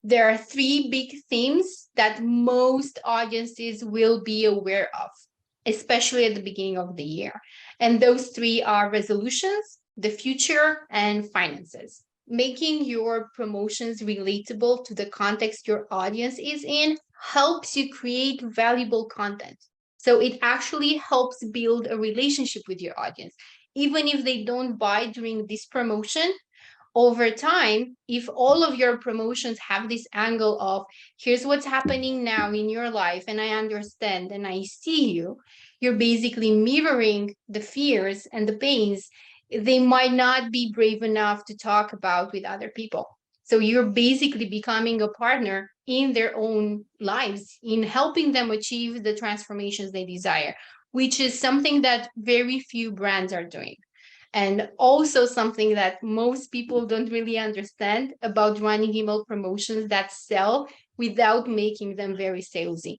There are three big themes that most audiences will be aware of, especially at the beginning of the year. And those three are resolutions, the future, and finances. Making your promotions relatable to the context your audience is in helps you create valuable content. So it actually helps build a relationship with your audience. Even if they don't buy during this promotion, over time, if all of your promotions have this angle of here's what's happening now in your life, and I understand and I see you, you're basically mirroring the fears and the pains they might not be brave enough to talk about with other people. So you're basically becoming a partner in their own lives, in helping them achieve the transformations they desire, which is something that very few brands are doing. And also something that most people don't really understand about running email promotions that sell without making them very salesy.